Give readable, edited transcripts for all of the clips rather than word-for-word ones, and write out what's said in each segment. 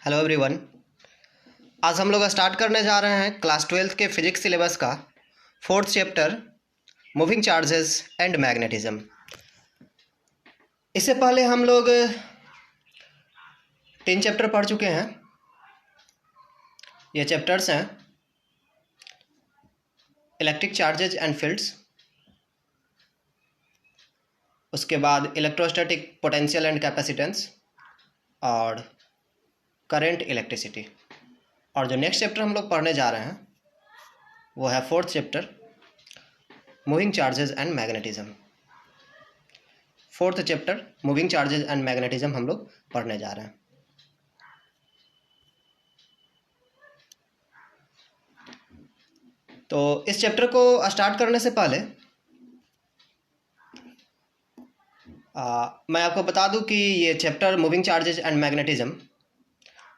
Hello everyone. आज हम लोग स्टार्ट करने जा रहे हैं क्लास 12th के फिजिक्स सिलेबस का 4th chapter moving charges and magnetism. इससे पहले हम लोग 3 चैप्टर पढ़ चुके हैं। ये चैप्टर्स हैं इलेक्ट्रिक चार्जेज एंड फील्ड्स, उसके बाद इलेक्ट्रोस्टैटिक पोटेंशियल एंड कैपेसिटेंस और करंट इलेक्ट्रिसिटी। और जो नेक्स्ट चैप्टर हम लोग पढ़ने जा रहे हैं वो है 4th chapter moving charges and magnetism. 4th chapter moving charges and magnetism हम लोग पढ़ने जा रहे हैं। तो इस चैप्टर को स्टार्ट करने से पहले मैं आपको बता दूं कि ये chapter moving charges and magnetism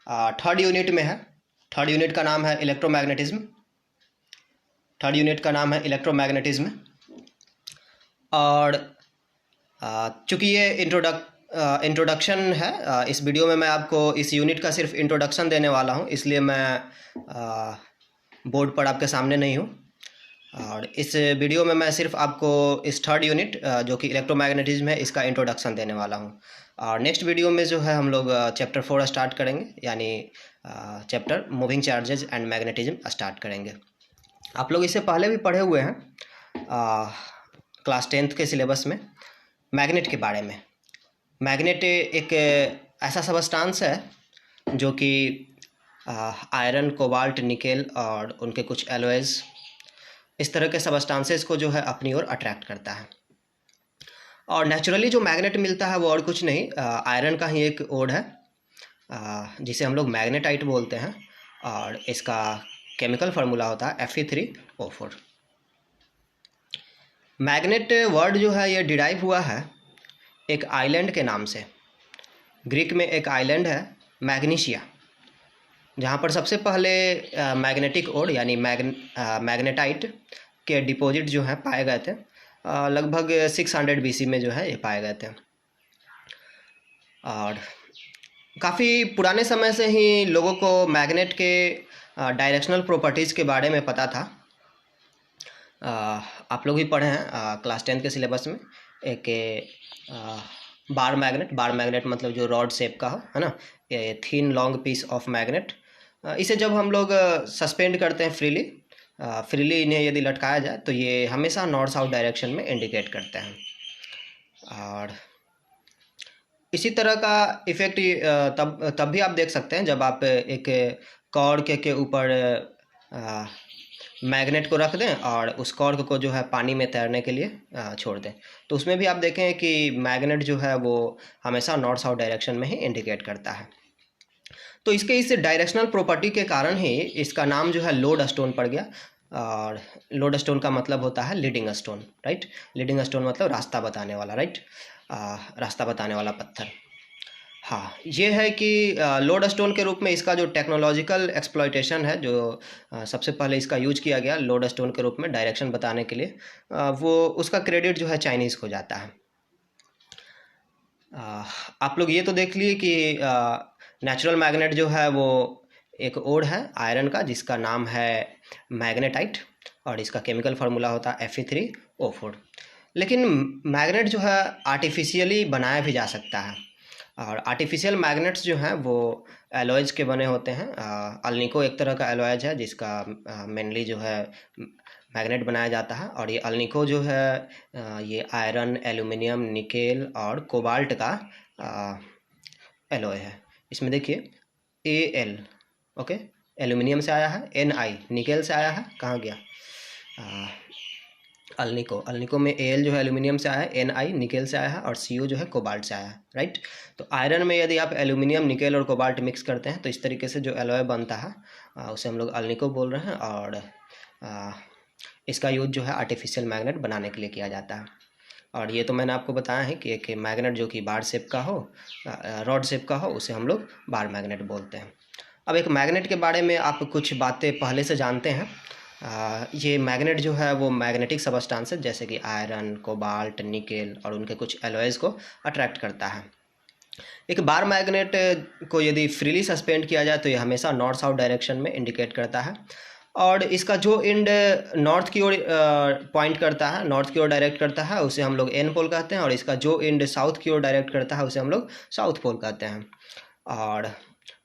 3rd unit में है। 3rd यूनिट का नाम है इलेक्ट्रोमैग्नेटिज्म। 3rd यूनिट का नाम है इलेक्ट्रोमैग्नेटिज्म। और चूँकि ये इंट्रोडक्शन है, इस वीडियो में मैं आपको इस यूनिट का सिर्फ इंट्रोडक्शन देने वाला हूँ, इसलिए मैं बोर्ड पर आपके सामने नहीं हूँ। और इस वीडियो में मैं सिर्फ आपको इस 3rd यूनिट जो कि इलेक्ट्रोमैग्नेटिज्म है इसका इंट्रोडक्शन देने वाला हूँ। और नेक्स्ट वीडियो में जो है हम लोग चैप्टर 4 स्टार्ट करेंगे, यानी chapter moving charges and magnetism start करेंगे। आप लोग इससे पहले भी पढ़े हुए हैं क्लास 10th के सिलेबस में मैग्नेट के बारे में। मैग्नेट एक ऐसा सबस्टांस है जो कि आयरन, कोबाल्ट, निकेल और उनके कुछ एलॉयज़, इस तरह के सबस्टांसेस को जो है अपनी ओर अट्रैक्ट करता है। और नेचुरली जो मैग्नेट मिलता है वो और कुछ नहीं, आयरन का ही एक ओड है जिसे हम लोग मैग्नेटाइट बोलते हैं, और इसका केमिकल फार्मूला होता है Fe3O4। मैग्नेट वर्ड जो है ये डिराइव हुआ है एक आइलैंड के नाम से। ग्रीक में एक आइलैंड है मैग्नीशिया, जहाँ पर सबसे पहले मैग्नेटिक ओड यानी मैग्नेटाइट के डिपॉजिट जो हैं पाए गए थे। लगभग 600 BC में जो है ये पाए गए थे। और काफ़ी पुराने समय से ही लोगों को मैग्नेट के डायरेक्शनल प्रॉपर्टीज़ के बारे में पता था। आप लोग भी पढ़े हैं क्लास 10th के सिलेबस में एक बार मैग्नेट मतलब जो रॉड शेप का हो, है ना, ये thin long piece of magnet. इसे जब हम लोग सस्पेंड करते हैं फ्रीली इन्हें यदि लटकाया जाए तो ये हमेशा नॉर्थ साउथ डायरेक्शन में इंडिकेट करते हैं। और इसी तरह का इफ़ेक्ट तब भी आप देख सकते हैं जब आप एक कॉर्क के ऊपर मैग्नेट को रख दें और उस कॉर्क को जो है पानी में तैरने के लिए छोड़ दें, तो उसमें भी आप देखें कि मैग्नेट जो है वो हमेशा नॉर्थ साउथ डायरेक्शन में ही इंडिकेट करता है। तो इसके इस डायरेक्शनल प्रॉपर्टी के कारण ही इसका नाम जो है लोड स्टोन पड़ गया। और लोड स्टोन का मतलब होता है leading stone, right. Leading stone मतलब रास्ता बताने वाला, राइट, रास्ता बताने वाला पत्थर। हाँ, ये है कि लोड स्टोन के रूप में इसका जो टेक्नोलॉजिकल एक्सप्लॉयटेशन है, जो सबसे पहले इसका यूज किया गया लोड स्टोन के रूप में डायरेक्शन बताने के लिए, वो उसका क्रेडिट जो है चाइनीज़ को जाता है। आप लोग ये तो देख लिए कि नेचुरल मैग्नेट जो है वो एक ओड है आयरन का जिसका नाम है मैग्नेटाइट, और इसका केमिकल फार्मूला होता है Fe3O4। लेकिन मैग्नेट जो है आर्टिफिशियली बनाया भी जा सकता है, और आर्टिफिशियल मैग्नेट्स जो हैं वो एलॉयज के बने होते हैं। अल्निको एक तरह का एलॉयज है जिसका मेनली जो है मैग्नेट बनाया जाता है। और ये अल्निको जो है ये आयरन, एल्यूमिनियम, निकेल और कोबाल्ट का एलॉय है। इसमें देखिए Al, ओके, एल्यूमिनियम से आया है, Ni निकेल से आया है, कहाँ गया अल्निको में Al जो है एल्यूमिनियम से आया है, Ni निकेल से आया है, और Co जो है कोबाल्ट से आया है, राइट। तो आयरन में यदि आप एल्यूमिनियम, निकेल और कोबाल्ट मिक्स करते हैं तो इस तरीके से जो एलॉय बनता है उसे हम लोग अल्निको बोल रहे हैं। और इसका यूज जो है आर्टिफिशियल मैग्नेट बनाने के लिए किया जाता है। और ये तो मैंने आपको बताया है कि एक मैग्नेट जो कि बार शेप का हो, रॉड शेप का हो, उसे हम लोग बार मैग्नेट बोलते हैं। अब एक मैग्नेट के बारे में आप कुछ बातें पहले से जानते हैं। ये मैग्नेट जो है वो मैग्नेटिक सबस्टांस है जैसे कि आयरन, कोबाल्ट, निकेल और उनके कुछ एलॉयज़ को अट्रैक्ट करता है। एक बार मैग्नेट को यदि फ्रीली सस्पेंड किया जाए तो ये हमेशा नॉर्थ साउथ डायरेक्शन में इंडिकेट करता है, और इसका जो एंड नॉर्थ की ओर पॉइंट करता है, नॉर्थ की ओर डायरेक्ट करता है, उसे हम लोग एन पोल कहते हैं, और इसका जो एंड साउथ की ओर डायरेक्ट करता है उसे हम लोग साउथ पोल कहते हैं। और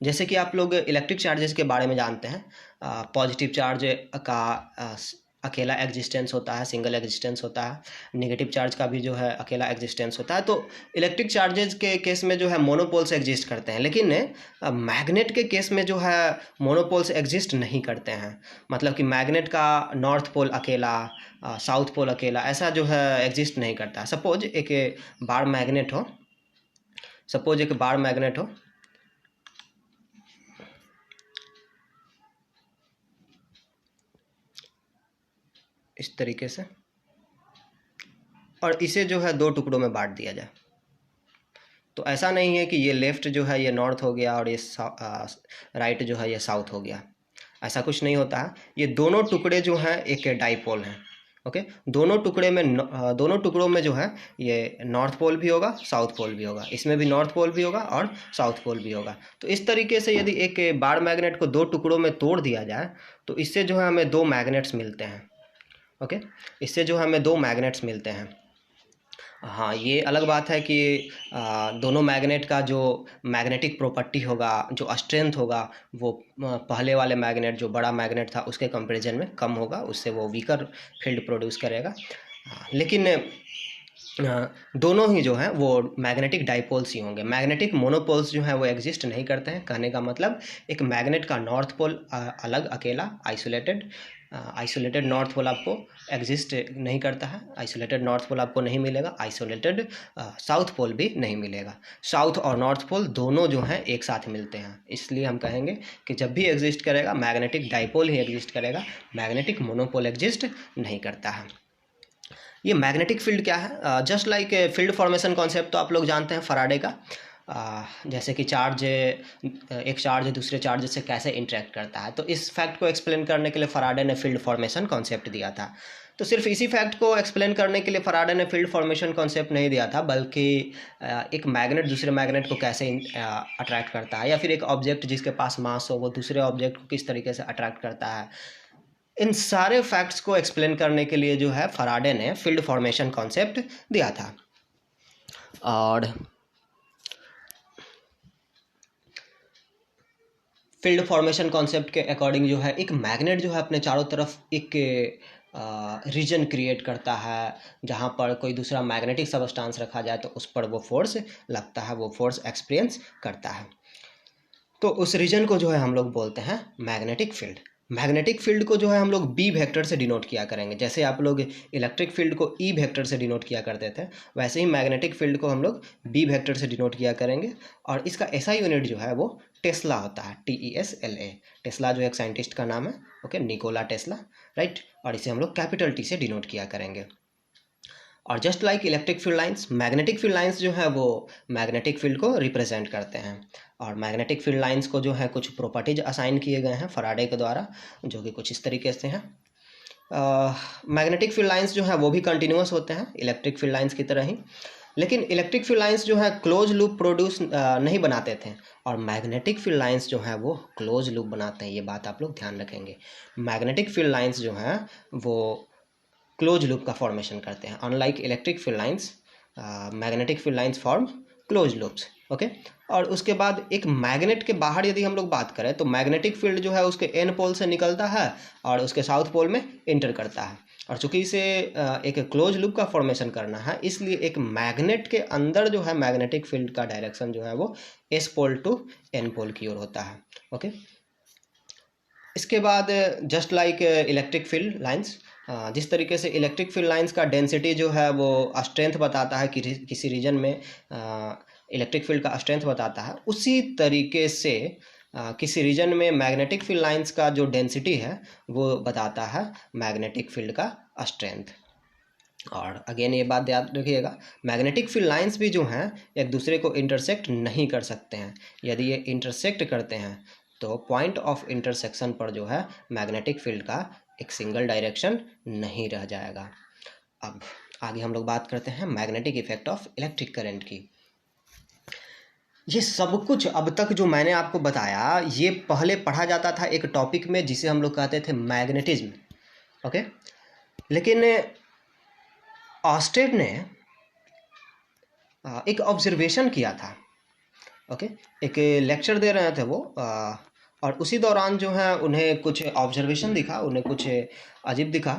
जैसे कि आप लोग इलेक्ट्रिक चार्जेस के बारे में जानते हैं, पॉजिटिव चार्ज का अकेला एग्जिस्टेंस होता है, सिंगल एग्जिस्टेंस होता है, नेगेटिव चार्ज का भी जो है अकेला एग्जिस्टेंस होता है। तो इलेक्ट्रिक चार्जेस के केस में जो है मोनोपोल्स एग्जिस्ट करते हैं, लेकिन मैग्नेट के केस में जो है मोनोपोल्स एग्जिस्ट नहीं करते हैं। मतलब कि मैग्नेट का नॉर्थ पोल अकेला, साउथ पोल अकेला, ऐसा जो है एग्जिस्ट नहीं करता। सपोज एक बार मैग्नेट हो, इस तरीके से, और इसे जो है दो टुकड़ों में बांट दिया जाए। तो ऐसा नहीं है कि ये लेफ़्ट जो है ये नॉर्थ हो गया और ये राइट जो है ये साउथ हो गया, ऐसा कुछ नहीं होता है। ये दोनों टुकड़े जो हैं एक डाइपोल हैं। ओके, दोनों टुकड़ों में जो है ये नॉर्थ पोल भी होगा, साउथ पोल भी होगा, इसमें भी नॉर्थ पोल भी होगा और साउथ पोल भी होगा। तो इस तरीके से यदि एक बार मैग्नेट को दो टुकड़ों में तोड़ दिया जाए तो इससे जो है हमें दो मैग्नेट्स मिलते हैं। ओके, इससे जो हमें दो मैग्नेट्स मिलते हैं। हाँ, ये अलग बात है कि दोनों मैग्नेट का जो मैग्नेटिक प्रॉपर्टी होगा, जो स्ट्रेंथ होगा, वो पहले वाले मैग्नेट जो बड़ा मैग्नेट था उसके कंपैरिजन में कम होगा, उससे वो वीकर फील्ड प्रोड्यूस करेगा। लेकिन दोनों ही जो हैं वो मैग्नेटिक डाइपोल्स ही होंगे। मैग्नेटिक मोनोपोल्स जो हैं वो एग्जिस्ट नहीं करते हैं। कहने का मतलब एक मैग्नेट का नॉर्थ पोल अलग अकेला आइसोलेटेड नॉर्थ पोल आपको एग्जिस्ट नहीं करता है, आइसोलेटेड नॉर्थ पोल आपको नहीं मिलेगा, आइसोलेटेड साउथ पोल भी नहीं मिलेगा। साउथ और नॉर्थ पोल दोनों जो हैं एक साथ मिलते हैं, इसलिए हम कहेंगे कि जब भी एग्जिस्ट करेगा मैग्नेटिक डाइपोल ही एग्जिस्ट करेगा, मैग्नेटिक मोनोपोल एग्जिस्ट नहीं करता है। ये मैग्नेटिक फील्ड क्या है? Just like field formation concept तो आप लोग जानते हैं फराडे का। जैसे कि एक चार्ज दूसरे चार्ज से कैसे इंटरेक्ट करता है, तो इस फैक्ट को एक्सप्लेन करने के लिए फराडे ने फील्ड फॉर्मेशन कॉन्सेप्ट दिया था। तो सिर्फ इसी फैक्ट को एक्सप्लेन करने के लिए फराडे ने फील्ड फॉर्मेशन कॉन्सेप्ट नहीं दिया था, बल्कि एक मैग्नेट दूसरे मैग्नेट को कैसे अट्रैक्ट करता है, या फिर एक ऑब्जेक्ट जिसके पास मास हो वो दूसरे ऑब्जेक्ट को किस तरीके से अट्रैक्ट करता है, इन सारे फैक्ट्स को एक्सप्लेन करने के लिए जो है फराडे ने फील्ड फॉर्मेशन कॉन्सेप्ट दिया था। और फील्ड फॉर्मेशन कॉन्सेप्ट के अकॉर्डिंग जो है एक मैग्नेट जो है अपने चारों तरफ एक रीजन क्रिएट करता है, जहाँ पर कोई दूसरा मैग्नेटिक सबस्टांस रखा जाए तो उस पर वो फोर्स लगता है, वो फोर्स एक्सपीरियंस करता है। तो उस रीजन को जो है हम लोग बोलते हैं मैग्नेटिक फील्ड। मैग्नेटिक फील्ड को जो है हम लोग बी वेक्टर से डिनोट किया करेंगे। जैसे आप लोग इलेक्ट्रिक फील्ड को ई वेक्टर से डिनोट किया करते थे, वैसे ही मैग्नेटिक फील्ड को हम लोग बी वेक्टर से डिनोट किया करेंगे। और इसका ऐसा यूनिट जो है वो टेस्ला होता है, TESLA। टेस्ला जो एक साइंटिस्ट का नाम है, ओके, निकोला टेस्ला, राइट। और इसे हम लोग कैपिटल T से डिनोट किया करेंगे। और just like electric field lines, magnetic field lines जो है वो मैग्नेटिक फील्ड को रिप्रेजेंट करते हैं। और मैग्नेटिक फील्ड लाइंस को जो है कुछ प्रॉपर्टीज असाइन किए गए हैं फराडे के द्वारा, जो कि कुछ इस तरीके से हैं। मैग्नेटिक फील्ड लाइंस जो है वो भी कंटिन्यूस होते हैं इलेक्ट्रिक फील्ड लाइंस की तरह ही, लेकिन इलेक्ट्रिक फील्ड लाइंस जो है क्लोज लूप प्रोड्यूस नहीं बनाते थे, और मैग्नेटिक फील्ड लाइंस जो है वो क्लोज लूप बनाते हैं। ये बात आप लोग ध्यान रखेंगे। मैग्नेटिक फील्ड लाइंस जो हैं वो क्लोज लूप का फॉर्मेशन करते हैं। Unlike electric field lines, magnetic field lines form close loops, okay. और उसके बाद एक मैग्नेट के बाहर यदि हम लोग बात करें तो मैग्नेटिक फील्ड जो है उसके एन पोल से निकलता है और उसके साउथ पोल में इंटर करता है। और चूंकि इसे एक क्लोज लूप का फॉर्मेशन करना है, इसलिए एक मैग्नेट के अंदर जो है मैग्नेटिक फील्ड का डायरेक्शन जो है वो S pole to N pole की ओर होता है, ओके। इसके बाद just like electric field lines, जिस तरीके से इलेक्ट्रिक फील्ड लाइंस का डेंसिटी जो है वो स्ट्रेंथ बताता है कि किसी रीजन में इलेक्ट्रिक फील्ड का स्ट्रेंथ बताता है, उसी तरीके से किसी रीजन में मैग्नेटिक फील्ड लाइंस का जो डेंसिटी है वो बताता है मैग्नेटिक फील्ड का स्ट्रेंथ। और अगेन ये बात याद रखिएगा, मैग्नेटिक फील्ड लाइंस भी जो हैं एक दूसरे को इंटरसेक्ट नहीं कर सकते हैं। यदि ये इंटरसेक्ट करते हैं तो पॉइंट ऑफ इंटरसेक्शन पर जो है मैग्नेटिक फील्ड का एक सिंगल डायरेक्शन नहीं रह जाएगा। अब आगे हम लोग बात करते हैं magnetic effect of electric current की। ये सब कुछ अब तक जो मैंने आपको बताया ये पहले पढ़ा जाता था एक टॉपिक में जिसे हम लोग कहते थे मैग्नेटिज्म, ओके। लेकिन ऑर्स्टेड ने एक ऑब्जर्वेशन किया था, ओके। एक लेक्चर दे रहे थे वो, और उसी दौरान जो है उन्हें कुछ ऑब्जर्वेशन दिखा, उन्हें कुछ अजीब दिखा।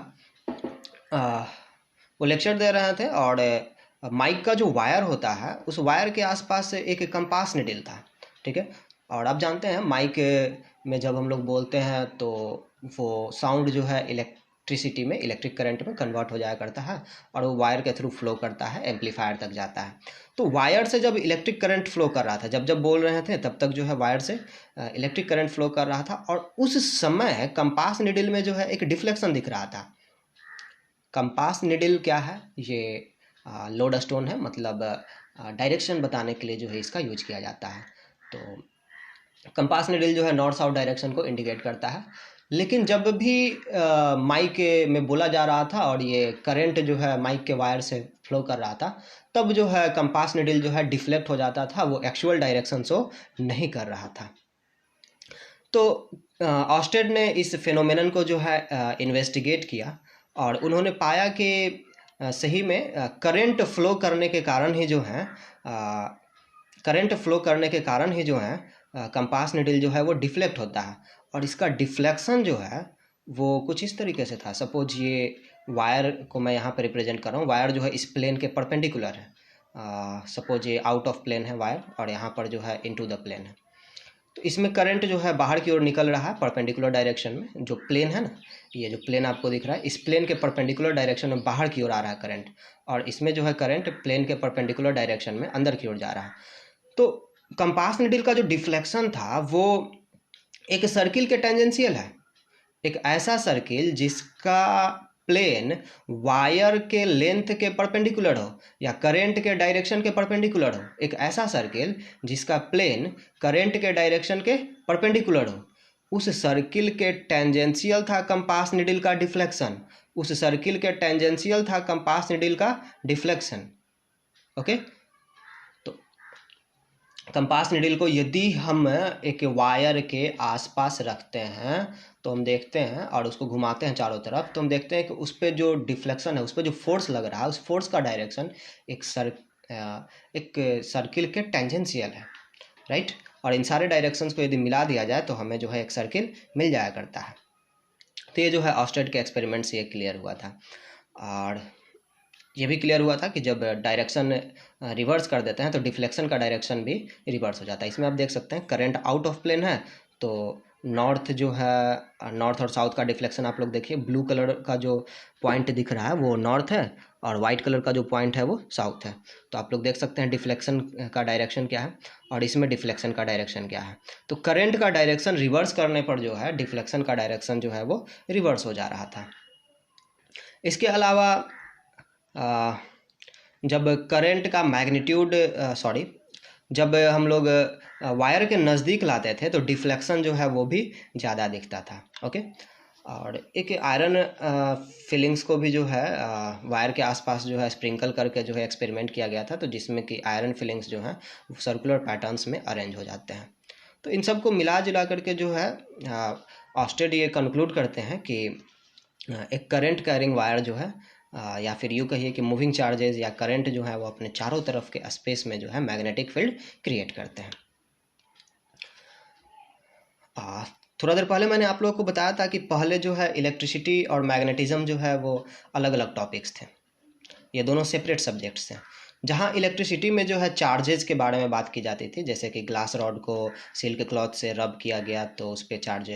वो लेक्चर दे रहे थे और माइक का जो वायर होता है उस वायर के आसपास एक कंपास निडल था, ठीक है। और आप जानते हैं माइक में जब हम लोग बोलते हैं तो वो साउंड जो है इलेक्ट्रिसिटी में, इलेक्ट्रिक करंट में कन्वर्ट हो जाया करता है और वो वायर के थ्रू फ्लो करता है, एम्पलीफायर तक जाता है। तो वायर से जब इलेक्ट्रिक करंट फ्लो कर रहा था, जब जब बोल रहे थे तब तक जो है वायर से इलेक्ट्रिक करंट फ्लो कर रहा था, और उस समय कंपास निडल में जो है एक डिफ्लेक्शन दिख रहा था। कंपास निडल क्या है? ये लोड स्टोन है, मतलब डायरेक्शन बताने के लिए जो है इसका यूज किया जाता है। तो कंपास निडल जो है नॉर्थ साउथ डायरेक्शन को इंडिकेट करता है। लेकिन जब भी माइक में बोला जा रहा था और ये करंट जो है माइक के वायर से फ्लो कर रहा था, तब जो है कंपास निडल जो है डिफ्लेक्ट हो जाता था, वो एक्चुअल डायरेक्शन शो नहीं कर रहा था। तो ऑर्स्टेड ने इस फिनोमेनन को जो है इन्वेस्टिगेट किया और उन्होंने पाया कि सही में करंट फ्लो करने के कारण ही जो है कंपास निडल जो है वो डिफ्लेक्ट होता है। और इसका डिफ्लेक्शन जो है वो कुछ इस तरीके से था। सपोज ये वायर को मैं यहाँ पे रिप्रेजेंट कर रहा हूँ, वायर जो है इस प्लेन के परपेंडिकुलर है। सपोज ये आउट ऑफ प्लेन है वायर और यहाँ पर जो है इनटू द प्लेन है। तो इसमें करंट जो है बाहर की ओर निकल रहा है परपेंडिकुलर डायरेक्शन में। जो प्लेन है ना, ये जो प्लेन आपको दिख रहा है, इस प्लेन के परपेंडिकुलर डायरेक्शन में बाहर की ओर आ रहा है करंट, और इसमें जो है करंट प्लेन के परपेंडिकुलर डायरेक्शन में अंदर की ओर जा रहा है। तो कंपास निडल का जो डिफ्लेक्शन था वो एक सर्किल के टेंजेंशियल है, एक ऐसा सर्किल जिसका प्लेन वायर के लेंथ के परपेंडिकुलर हो या करंट के डायरेक्शन के परपेंडिकुलर हो। एक ऐसा सर्किल जिसका प्लेन करंट के डायरेक्शन के परपेंडिकुलर हो, उस सर्किल के टेंजेंशियल था कंपास निडल का डिफ्लेक्शन। उस सर्किल के टेंजेंशियल था कंपास निडल का डिफ्लेक्शन, ओके। तो कंपास निडल को यदि हम एक वायर के आसपास रखते हैं तो हम देखते हैं और उसको घुमाते हैं चारों तरफ, तो हम देखते हैं कि उस पर जो डिफ्लेक्शन है, उस पर जो फोर्स लग रहा है, उस फोर्स का डायरेक्शन एक सर्किल के टेंजेंशियल है, राइट। और इन सारे डायरेक्शंस को यदि मिला दिया जाए तो हमें जो है एक सर्किल मिल जाया करता है। तो ये जो है ऑर्स्टेड के एक्सपेरिमेंट से ये क्लियर हुआ था। और ये भी क्लियर हुआ था कि जब डायरेक्शन रिवर्स कर देते हैं तो डिफ्लेक्शन का डायरेक्शन भी रिवर्स हो जाता है। इसमें आप देख सकते हैं करंट आउट ऑफ प्लेन है तो नॉर्थ जो है, नॉर्थ और साउथ का डिफ्लेक्शन आप लोग देखिए, ब्लू कलर का जो पॉइंट दिख रहा है वो नॉर्थ है और वाइट कलर का जो पॉइंट है वो साउथ है। तो आप लोग देख सकते हैं डिफ्लेक्शन का डायरेक्शन क्या है और इसमें डिफ्लेक्शन का डायरेक्शन क्या है। तो करंट का डायरेक्शन रिवर्स करने पर जो है डिफ्लेक्शन का डायरेक्शन जो है वो रिवर्स हो जा रहा था। इसके अलावा जब करंट का मैग्नीट्यूड जब हम लोग वायर के नज़दीक लाते थे तो डिफ्लेक्शन जो है वो भी ज़्यादा दिखता था, ओके। और एक आयरन फिलिंग्स को भी जो है वायर के आसपास जो है स्प्रिंकल करके जो है एक्सपेरिमेंट किया गया था, तो जिसमें कि आयरन फिलिंग्स जो हैं सर्कुलर पैटर्न्स में अरेंज हो जाते हैं। तो इन सब को मिला जुला करके जो है ऑर्स्टेड ये कंक्लूड करते हैं कि एक करंट कैरिंग वायर जो है या फिर यूँ कहिए कि मूविंग चार्जेस या करंट जो है वो अपने चारों तरफ के स्पेस में जो है मैग्नेटिक फील्ड क्रिएट करते हैं। थोड़ा देर पहले मैंने आप लोगों को बताया था कि पहले जो है इलेक्ट्रिसिटी और मैग्नेटिज्म जो है वो अलग अलग टॉपिक्स थे, ये दोनों सेपरेट सब्जेक्ट्स हैं। जहाँ इलेक्ट्रिसिटी में जो है चार्जेस के बारे में बात की जाती थी, जैसे कि ग्लास रॉड को सिल्क क्लॉथ से रब किया गया तो उस पर चार्ज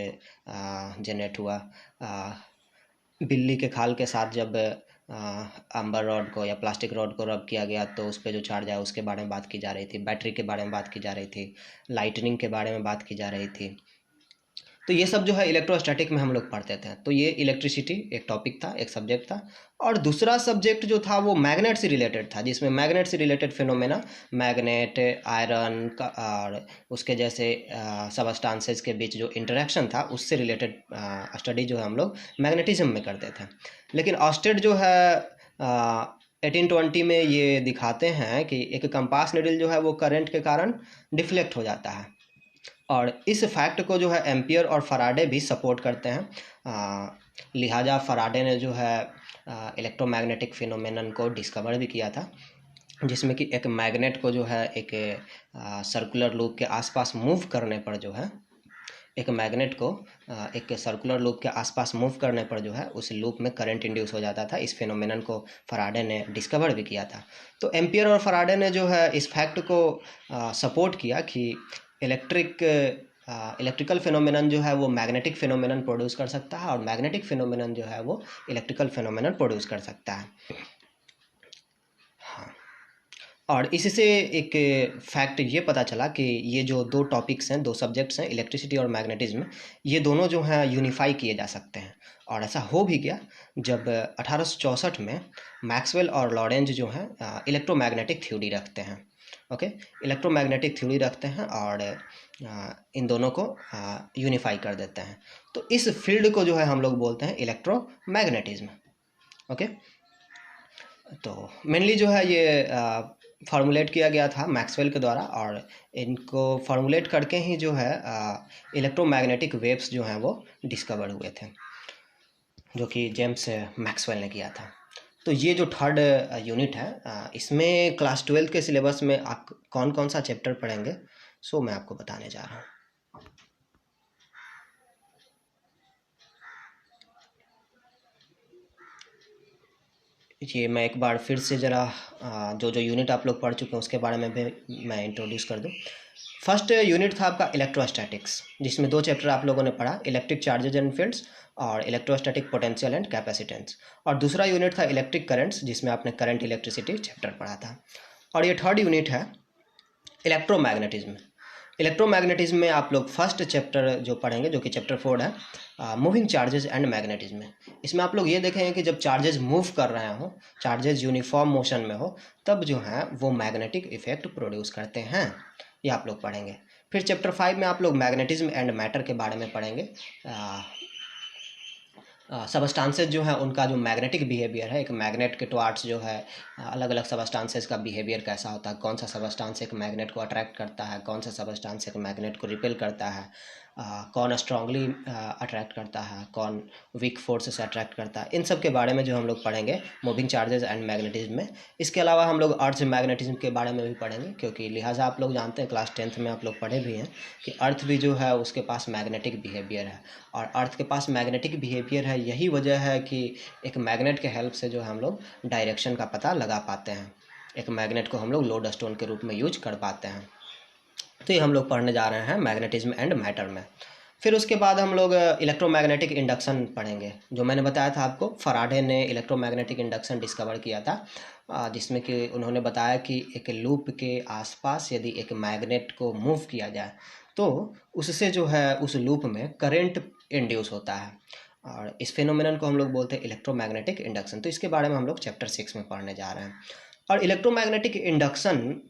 जनरेट हुआ। बिल्ली के खाल के साथ जब आम्बर रॉड को या प्लास्टिक रॉड को रब किया गया तो उस पर जो चार्ज आया उसके बारे में बात की जा रही थी। बैटरी के बारे में बात की जा रही थी, लाइटनिंग के बारे में बात की जा रही थी। तो ये सब जो है इलेक्ट्रोस्टैटिक में हम लोग पढ़ते थे। तो ये इलेक्ट्रिसिटी एक टॉपिक था, एक सब्जेक्ट था। और दूसरा सब्जेक्ट जो था वो मैग्नेट से रिलेटेड था, जिसमें मैग्नेट से रिलेटेड फिनोमेना, मैग्नेट, आयरन का और उसके जैसे सबस्टांसेस के बीच जो इंटरेक्शन था उससे रिलेटेड स्टडी जो है हम लोग मैग्नेटिज्म में करते थे। लेकिन ऑर्स्टेड जो है 1820 में ये दिखाते हैं कि एक कंपास निडल जो है वो करंट के कारण डिफ्लेक्ट हो जाता है, और इस फैक्ट को जो है एम्पियर और फराडे भी सपोर्ट करते हैं। लिहाजा फराडे ने जो है इलेक्ट्रोमैग्नेटिक फिनोमेनन को डिस्कवर भी किया था, जिसमें कि एक मैग्नेट को जो है एक सर्कुलर लूप के आसपास मूव करने पर जो है, एक मैग्नेट को एक सर्कुलर लूप के आसपास मूव करने पर जो है उस लूप में करंट इंड्यूस हो जाता था। इस फिनोमेनन को फराडे ने डिस्कवर भी किया था। तो एम्पियर और फराडे ने जो है इस फैक्ट को सपोर्ट किया कि इलेक्ट्रिकल फिनोमेनन जो है वो मैग्नेटिक फिनोमेनन प्रोड्यूस कर सकता है, और मैग्नेटिक फिनोमेनन जो है वो इलेक्ट्रिकल फिनोमेनन प्रोड्यूस कर सकता है। हाँ, और इससे एक फैक्ट ये पता चला कि ये जो दो टॉपिक्स हैं, दो सब्जेक्ट्स हैं, इलेक्ट्रिसिटी और मैग्नेटिज्म, ये दोनों जो हैं यूनिफाई किए जा सकते हैं। और ऐसा हो भी गया जब 1864 में मैक्सवेल और लॉरेंज जो हैं इलेक्ट्रोमैग्नेटिक थ्योरी रखते हैं। ओके, इलेक्ट्रोमैग्नेटिक थ्योरी रखते हैं और इन दोनों को यूनिफाई कर देते हैं। तो इस फील्ड को जो है हम लोग बोलते हैं इलेक्ट्रोमैग्नेटिज्म। ओके, तो मेनली जो है ये फार्मूलेट किया गया था मैक्सवेल के द्वारा, और इनको फार्मूलेट करके ही जो है इलेक्ट्रोमैग्नेटिक वेव्स जो हैं वो डिस्कवर हुए थे, जो कि जेम्स मैक्सवेल ने किया था। तो ये जो थर्ड यूनिट है, इसमें क्लास 12 के सिलेबस में आप कौन कौन सा चैप्टर पढ़ेंगे, सो मैं आपको बताने जा रहा हूँ। ये मैं एक बार फिर से ज़रा जो जो यूनिट आप लोग पढ़ चुके हैं उसके बारे में भी मैं इंट्रोड्यूस कर दूं। फर्स्ट यूनिट था आपका इलेक्ट्रोस्टैटिक्स, जिसमें दो चैप्टर आप लोगों ने पढ़ा, इलेक्ट्रिक चार्जेज एंड फील्ड्स और इलेक्ट्रोस्टैटिक पोटेंशियल एंड कैपेसिटेंस। और दूसरा यूनिट था इलेक्ट्रिक करंट्स, जिसमें आपने करंट इलेक्ट्रिसिटी चैप्टर पढ़ा था। और ये थर्ड यूनिट है इलेक्ट्रोमैग्नेटिज्म। इलेक्ट्रोमैग्नेटिज्म में आप लोग फर्स्ट चैप्टर जो पढ़ेंगे, जो कि चैप्टर 4 है, मूविंग चार्जेस एंड मैग्नेटिज्म। इसमें आप लोग ये देखेंगे कि जब चार्जेस मूव कर रहे हों, चार्जेस यूनिफॉर्म मोशन में हो, तब जो है वो मैग्नेटिक इफेक्ट प्रोड्यूस करते हैं, ये आप लोग पढ़ेंगे। फिर चैप्टर 5 में आप लोग मैग्नेटिज्म एंड मैटर के बारे में पढ़ेंगे। सबस्टांसेस जो है उनका जो मैग्नेटिक बिहेवियर है, एक मैग्नेट के टुवार्ड्स जो है अलग अलग सबस्टांसेस का बिहेवियर कैसा होता है, कौन सा सबस्टांस एक मैग्नेट को अट्रैक्ट करता है, कौन सा सबस्टांस एक मैग्नेट को रिपेल करता है, कौन स्ट्रांगली अट्रैक्ट करता है, कौन वीक फोर्स से अट्रैक्ट करता है, इन सब के बारे में जो हम लोग पढ़ेंगे मूविंग चार्जेस एंड मैग्नेटिज्म में। इसके अलावा हम लोग अर्थ मैग्नेटिज्म के बारे में भी पढ़ेंगे, क्योंकि लिहाजा आप लोग जानते हैं, क्लास 10th में आप लोग पढ़े भी हैं कि अर्थ भी जो है उसके पास मैग्नेटिक बिहेवियर है, और अर्थ के पास मैग्नेटिक बिहेवियर है, यही वजह है कि एक मैग्नेट के हेल्प से जो है हम लोग डायरेक्शन का पता लगा पाते हैं, एक मैग्नेट को हम लोग लोड स्टोन के रूप में यूज कर पाते हैं। तो ये हम लोग पढ़ने जा रहे हैं मैग्नेटिज्म एंड मैटर में। फिर उसके बाद हम लोग इलेक्ट्रोमैग्नेटिक इंडक्शन पढ़ेंगे। जो मैंने बताया था आपको, फराडे ने इलेक्ट्रोमैग्नेटिक इंडक्शन डिस्कवर किया था, जिसमें कि उन्होंने बताया कि एक लूप के आसपास यदि एक मैग्नेट को मूव किया जाए तो उससे जो है उस लूप में करंट इंड्यूस होता है, और इस फिनोमेनन को हम लोग बोलते हैं इलेक्ट्रोमैग्नेटिक इंडक्शन। तो इसके बारे में हम लोग चैप्टर 6 में पढ़ने जा रहे हैं। और इलेक्ट्रोमैग्नेटिक इंडक्शन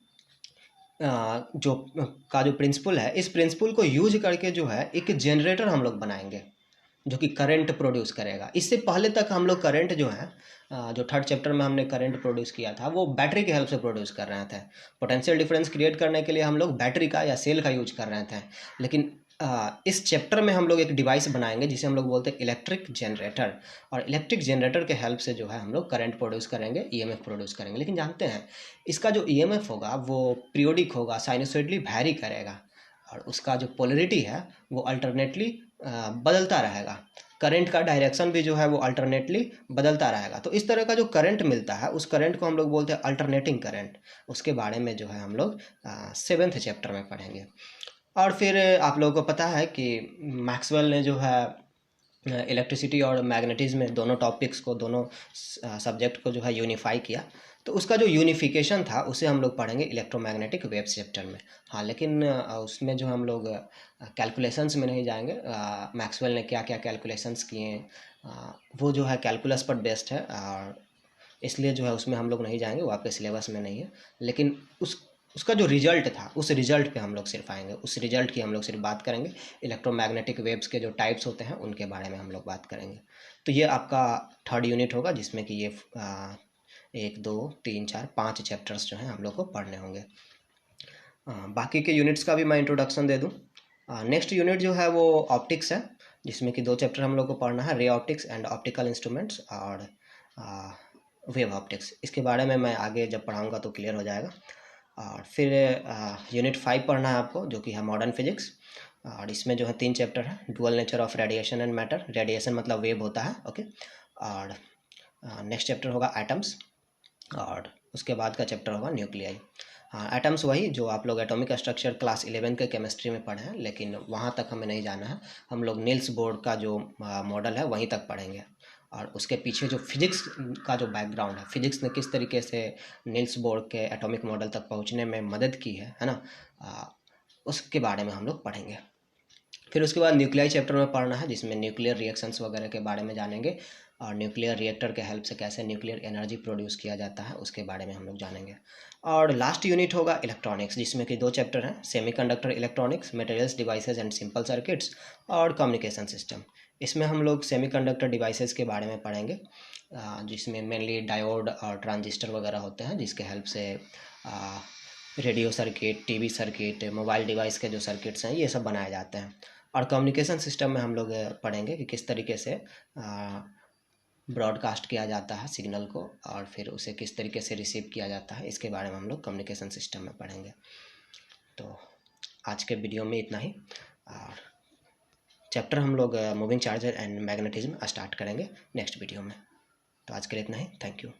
जो प्रिंसिपल है, इस प्रिंसिपल को यूज करके जो है एक जनरेटर हम लोग बनाएंगे जो कि करंट प्रोड्यूस करेगा। इससे पहले तक हम लोग करंट जो है, जो थर्ड चैप्टर में हमने करंट प्रोड्यूस किया था, वो बैटरी के हेल्प से प्रोड्यूस कर रहे थे। पोटेंशियल डिफरेंस क्रिएट करने के लिए हम लोग बैटरी का या सेल का यूज कर रहे थे, लेकिन इस चैप्टर में हम लोग एक डिवाइस बनाएंगे जिसे हम लोग बोलते हैं इलेक्ट्रिक जनरेटर, और इलेक्ट्रिक जनरेटर के हेल्प से जो है हम लोग करंट प्रोड्यूस करेंगे, ईएमएफ प्रोड्यूस करेंगे। लेकिन जानते हैं इसका जो ईएमएफ होगा वो पीरियोडिक होगा, साइनसॉइडली वैरी करेगा, और उसका जो पोलरिटी है वो अल्टरनेटली बदलता रहेगा। करंट का डायरेक्शन भी जो है वो अल्टरनेटली बदलता रहेगा। तो इस तरह का जो करंट मिलता है उस करंट को हम लोग बोलते हैं अल्टरनेटिंग करंट। उसके बारे में जो है हम लोग 7th चैप्टर में पढ़ेंगे। और फिर आप लोगों को पता है कि मैक्सवेल ने जो है इलेक्ट्रिसिटी और मैग्नेटिज्म में दोनों टॉपिक्स को, दोनों सब्जेक्ट को जो है यूनिफाई किया। तो उसका जो यूनिफिकेशन था उसे हम लोग पढ़ेंगे इलेक्ट्रोमैग्नेटिक वेव्स चैप्टर में। हाँ, लेकिन उसमें जो हम लोग कैलकुलेशंस में नहीं जाएंगे। मैक्सवेल ने क्या क्या कैलकुलेशंस किए वो जो है कैलकुलस पर बेस्ड है, और इसलिए जो है उसमें हम लोग नहीं जाएंगे, वो आपके सिलेबस में नहीं है। लेकिन उसका जो रिजल्ट था उस रिजल्ट पे हम लोग सिर्फ आएंगे, उस रिजल्ट की हम लोग सिर्फ बात करेंगे। इलेक्ट्रोमैग्नेटिक वेव्स के जो टाइप्स होते हैं उनके बारे में हम लोग बात करेंगे। तो ये आपका थर्ड यूनिट होगा, जिसमें कि ये 1 2 3 4 5 चैप्टर्स जो हैं हम लोग को पढ़ने होंगे। बाकी के यूनिट्स का भी मैं इंट्रोडक्शन दे दूँ। नेक्स्ट यूनिट जो है वो ऑप्टिक्स है, जिसमें कि 2 चैप्टर हम लोग को पढ़ना है, ray optics and optical instruments और वेव ऑप्टिक्स। इसके बारे में मैं आगे जब पढ़ाऊँगा तो क्लियर हो जाएगा। और फिर यूनिट 5 पढ़ना है आपको, जो कि है मॉडर्न फिजिक्स, और इसमें जो है 3 चैप्टर है, dual nature of radiation and matter. Radiation मतलब वेव होता है, ओके। और नेक्स्ट चैप्टर होगा एटम्स, और उसके बाद का चैप्टर होगा न्यूक्लियाई। एटम्स वही जो आप लोग एटॉमिक स्ट्रक्चर क्लास 11 के केमिस्ट्री में पढ़े हैं, लेकिन वहाँ तक हमें नहीं जाना है। हम लोग नील्स बोर का जो मॉडल है वहीं तक पढ़ेंगे, और उसके पीछे जो फिजिक्स का जो बैकग्राउंड है, फिजिक्स ने किस तरीके से नील्स बोर के एटॉमिक मॉडल तक पहुँचने में मदद की है ना, उसके बारे में हम लोग पढ़ेंगे। फिर उसके बाद न्यूक्लियाई चैप्टर में पढ़ना है, जिसमें न्यूक्लियर रिएक्शंस वगैरह के बारे में जानेंगे, और न्यूक्लियर रिएक्टर के हेल्प से कैसे न्यूक्लियर एनर्जी प्रोड्यूस किया जाता है उसके बारे में हम लोग जानेंगे। और लास्ट यूनिट होगा इलेक्ट्रॉनिक्स, जिसमें कि 2 चैप्टर हैं, semiconductor electronics, materials devices and simple circuits, और कम्युनिकेशन सिस्टम। इसमें हम लोग सेमीकंडक्टर डिवाइसेस के बारे में पढ़ेंगे, जिसमें मेनली डायोड और ट्रांजिस्टर वगैरह होते हैं, जिसके हेल्प से radio circuit, TV circuit, mobile device के जो सर्किट्स हैं ये सब बनाए जाते हैं। और कम्युनिकेशन सिस्टम में हम लोग पढ़ेंगे कि किस तरीके से ब्रॉडकास्ट किया जाता है सिग्नल को, और फिर उसे किस तरीके से रिसीव किया जाता है, इसके बारे में हम लोग कम्युनिकेशन सिस्टम में पढ़ेंगे। तो आज के वीडियो में इतना ही, और चैप्टर हम लोग moving charger and magnetism start करेंगे नेक्स्ट वीडियो में। तो आज के लिए इतना ही, थैंक यू।